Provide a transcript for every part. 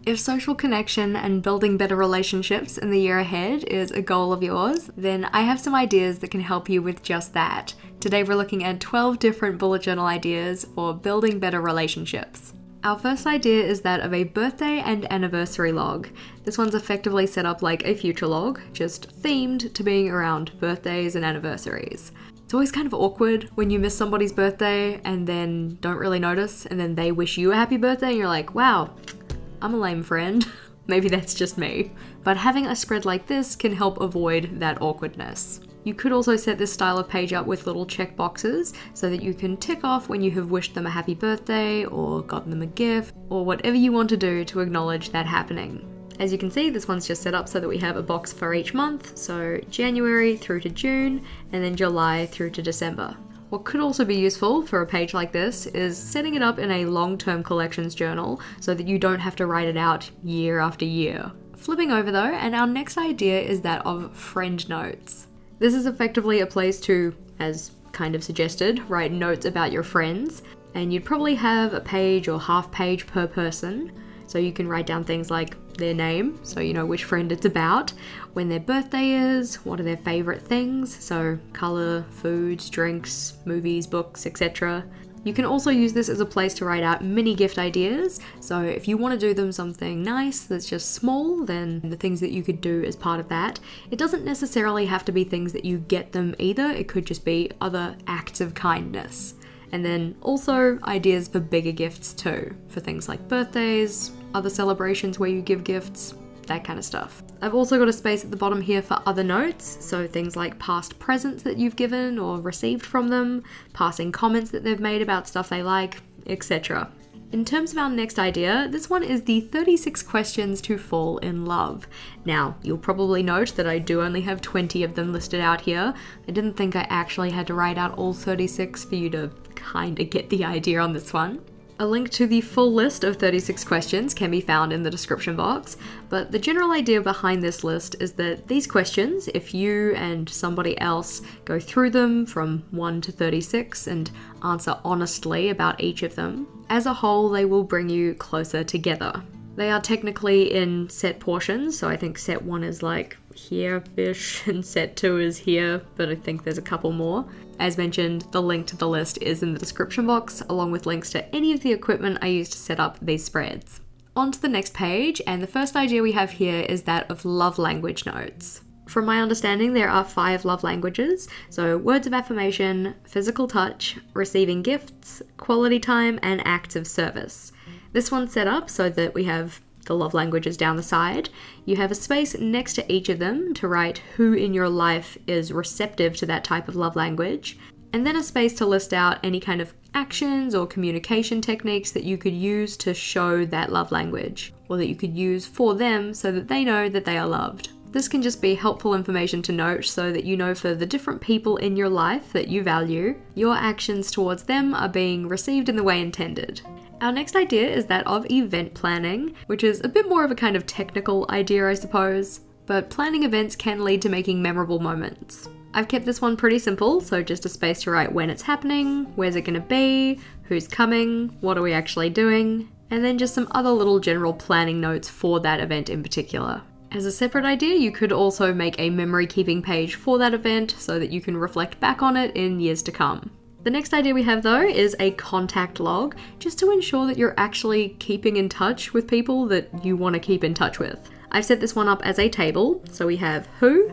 If social connection and building better relationships in the year ahead is a goal of yours, then I have some ideas that can help you with just that. Today we're looking at 12 different bullet journal ideas for building better relationships. Our first idea is that of a birthday and anniversary log. This one's effectively set up like a future log, just themed to being around birthdays and anniversaries. It's always kind of awkward when you miss somebody's birthday and then don't really notice, and then they wish you a happy birthday and you're like, wow, I'm a lame friend. Maybe that's just me. But having a spread like this can help avoid that awkwardness. You could also set this style of page up with little check boxes so that you can tick off when you have wished them a happy birthday or gotten them a gift or whatever you want to do to acknowledge that happening. As you can see, this one's just set up so that we have a box for each month, so January through to June and then July through to December. What could also be useful for a page like this is setting it up in a long-term collections journal so that you don't have to write it out year after year. Flipping over though, and our next idea is that of friend notes. This is effectively a place to, as kind of suggested, write notes about your friends, and you'd probably have a page or half page per person, so you can write down things like their name, so you know which friend it's about, when their birthday is, what are their favourite things, so colour, foods, drinks, movies, books, etc. You can also use this as a place to write out mini gift ideas, so if you want to do them something nice that's just small, then the things that you could do as part of that. It doesn't necessarily have to be things that you get them either, it could just be other acts of kindness. And then also ideas for bigger gifts too, for things like birthdays, other celebrations where you give gifts, that kind of stuff. I've also got a space at the bottom here for other notes, so things like past presents that you've given or received from them, passing comments that they've made about stuff they like, etc. In terms of our next idea, this one is the 36 questions to fall in love. Now, you'll probably note that I do only have 20 of them listed out here. I didn't think I actually had to write out all 36 for you to kinda get the idea on this one. A link to the full list of 36 questions can be found in the description box, but the general idea behind this list is that these questions, if you and somebody else go through them from 1 to 36 and answer honestly about each of them, as a whole they will bring you closer together. They are technically in set portions, so I think set 1 is like here-ish and set 2 is here, but I think there's a couple more. As mentioned, the link to the list is in the description box, along with links to any of the equipment I used to set up these spreads. On to the next page, and the first idea we have here is that of love language notes. From my understanding, there are 5 love languages, so words of affirmation, physical touch, receiving gifts, quality time, and acts of service. This one's set up so that we have the love languages down the side. You have a space next to each of them to write who in your life is receptive to that type of love language, and then a space to list out any kind of actions or communication techniques that you could use to show that love language, or that you could use for them so that they know that they are loved. This can just be helpful information to note so that you know for the different people in your life that you value, your actions towards them are being received in the way intended. Our next idea is that of event planning, which is a bit more of a kind of technical idea, I suppose, but planning events can lead to making memorable moments. I've kept this one pretty simple, so just a space to write when it's happening, where's it gonna be, who's coming, what are we actually doing, and then just some other little general planning notes for that event in particular. As a separate idea, you could also make a memory keeping page for that event so that you can reflect back on it in years to come. The next idea we have though is a contact log, just to ensure that you're actually keeping in touch with people that you want to keep in touch with. I've set this one up as a table, so we have who,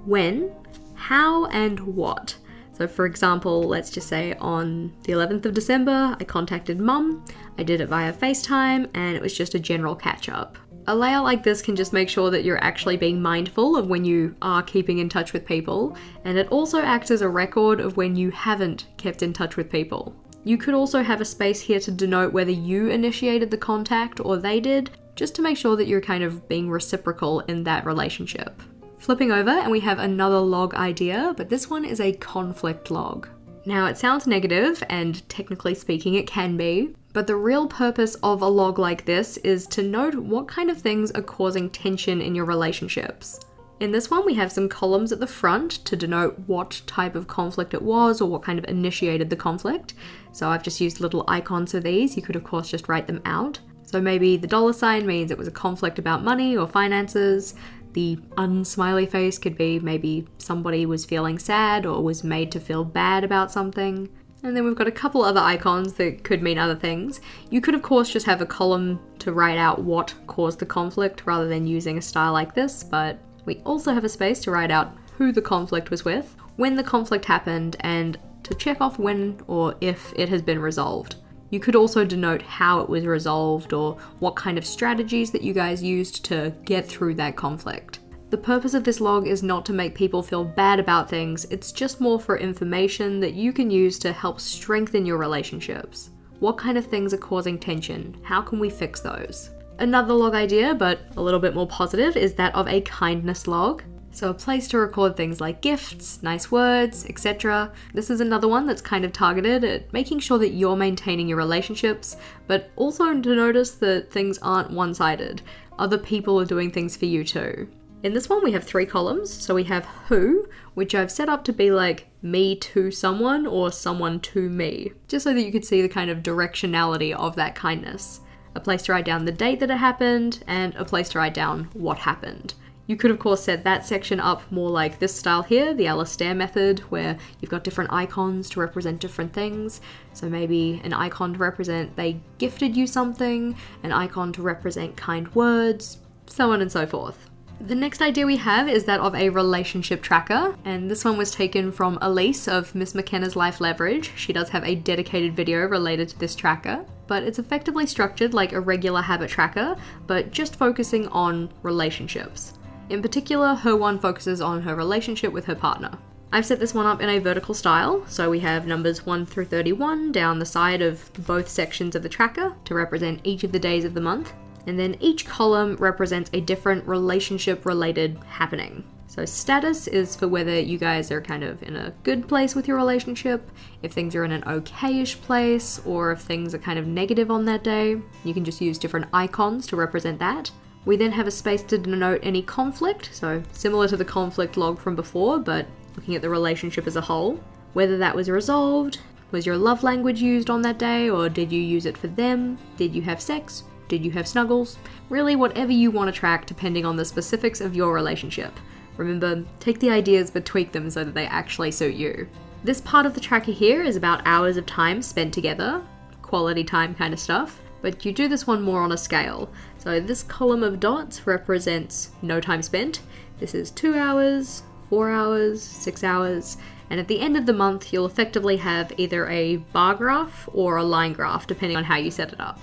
when, how, and what. So for example, let's just say on the 11th of December, I contacted Mum, I did it via FaceTime, and it was just a general catch up. A layout like this can just make sure that you're actually being mindful of when you are keeping in touch with people, and it also acts as a record of when you haven't kept in touch with people. You could also have a space here to denote whether you initiated the contact or they did, just to make sure that you're kind of being reciprocal in that relationship. Flipping over, and we have another log idea, but this one is a conflict log. Now it sounds negative, and technically speaking it can be, but the real purpose of a log like this is to note what kind of things are causing tension in your relationships. In this one we have some columns at the front to denote what type of conflict it was or what kind of initiated the conflict. So I've just used little icons for these, you could of course just write them out. So maybe the dollar sign means it was a conflict about money or finances. The unsmiley face could be maybe somebody was feeling sad or was made to feel bad about something. And then we've got a couple other icons that could mean other things. You could of course just have a column to write out what caused the conflict rather than using a style like this, but we also have a space to write out who the conflict was with, when the conflict happened, and to check off when or if it has been resolved. You could also denote how it was resolved or what kind of strategies that you guys used to get through that conflict. The purpose of this log is not to make people feel bad about things, it's just more for information that you can use to help strengthen your relationships. What kind of things are causing tension? How can we fix those? Another log idea, but a little bit more positive, is that of a kindness log. So a place to record things like gifts, nice words, etc. This is another one that's kind of targeted at making sure that you're maintaining your relationships, but also to notice that things aren't one-sided. Other people are doing things for you too. In this one we have 3 columns, so we have who, which I've set up to be like me to someone or someone to me, just so that you could see the kind of directionality of that kindness. A place to write down the date that it happened, and a place to write down what happened. You could of course set that section up more like this style here, the Alastair method, where you've got different icons to represent different things. So maybe an icon to represent they gifted you something, an icon to represent kind words, so on and so forth. The next idea we have is that of a relationship tracker, and this one was taken from Elise of Miss McKenna's Life Leverage. She does have a dedicated video related to this tracker, but it's effectively structured like a regular habit tracker, but just focusing on relationships. In particular, her one focuses on her relationship with her partner. I've set this one up in a vertical style, so we have numbers 1 through 31 down the side of both sections of the tracker to represent each of the days of the month, and then each column represents a different relationship-related happening. So status is for whether you guys are kind of in a good place with your relationship, if things are in an okay-ish place, or if things are kind of negative on that day. You can just use different icons to represent that. We then have a space to denote any conflict, so similar to the conflict log from before, but looking at the relationship as a whole. Whether that was resolved, was your love language used on that day, or did you use it for them? Did you have sex? Did you have snuggles? Really, whatever you want to track depending on the specifics of your relationship. Remember, take the ideas but tweak them so that they actually suit you. This part of the tracker here is about hours of time spent together, quality time kind of stuff. But you do this one more on a scale. So this column of dots represents no time spent. This is 2 hours, 4 hours, 6 hours, and at the end of the month you'll effectively have either a bar graph or a line graph depending on how you set it up.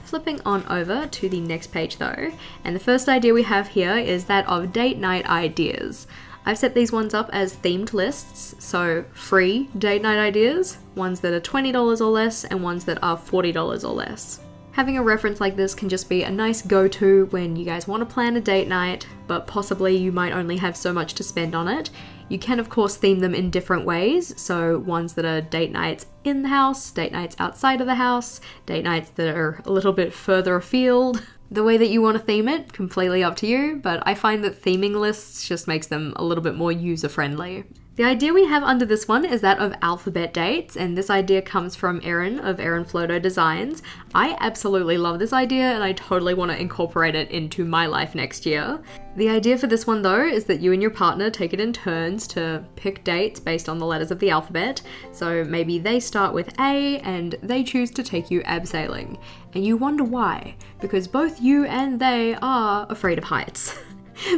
Flipping on over to the next page though, and the first idea we have here is that of date night ideas. I've set these ones up as themed lists, so free date night ideas, ones that are $20 or less, and ones that are $40 or less. Having a reference like this can just be a nice go-to when you guys want to plan a date night, but possibly you might only have so much to spend on it. You can of course theme them in different ways, so ones that are date nights in the house, date nights outside of the house, date nights that are a little bit further afield. The way that you want to theme it, completely up to you, but I find that theming lists just makes them a little bit more user-friendly. The idea we have under this one is that of alphabet dates, and this idea comes from Erin of Erin Floto Designs. I absolutely love this idea and I totally want to incorporate it into my life next year. The idea for this one though is that you and your partner take it in turns to pick dates based on the letters of the alphabet. So maybe they start with A and they choose to take you abseiling. And you wonder why, because both you and they are afraid of heights.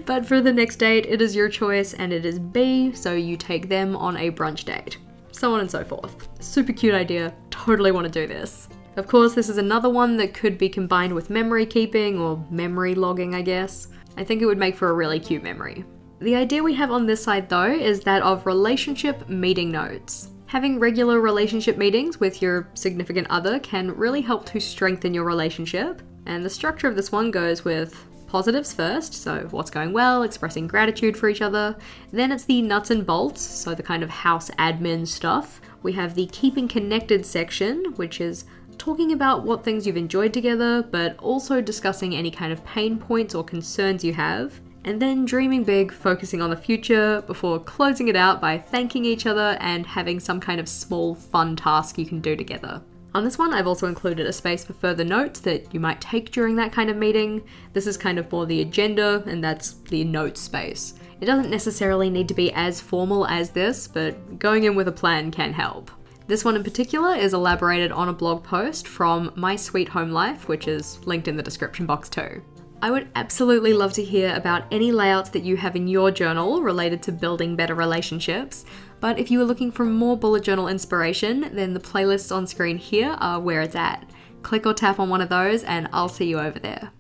But for the next date, it is your choice and it is B, so you take them on a brunch date. So on and so forth. Super cute idea, totally want to do this. Of course, this is another one that could be combined with memory keeping or memory logging, I guess. I think it would make for a really cute memory. The idea we have on this side though is that of relationship meeting notes. Having regular relationship meetings with your significant other can really help to strengthen your relationship. And the structure of this one goes with positives first, so what's going well, expressing gratitude for each other. Then it's the nuts and bolts, so the kind of house admin stuff. We have the keeping connected section, which is talking about what things you've enjoyed together, but also discussing any kind of pain points or concerns you have. And then dreaming big, focusing on the future, before closing it out by thanking each other and having some kind of small fun task you can do together. On this one, I've also included a space for further notes that you might take during that kind of meeting. This is kind of more the agenda, and that's the notes space. It doesn't necessarily need to be as formal as this, but going in with a plan can help. This one in particular is elaborated on a blog post from My Sweet Home Life, which is linked in the description box too. I would absolutely love to hear about any layouts that you have in your journal related to building better relationships, but if you are looking for more bullet journal inspiration, then the playlists on screen here are where it's at. Click or tap on one of those and I'll see you over there.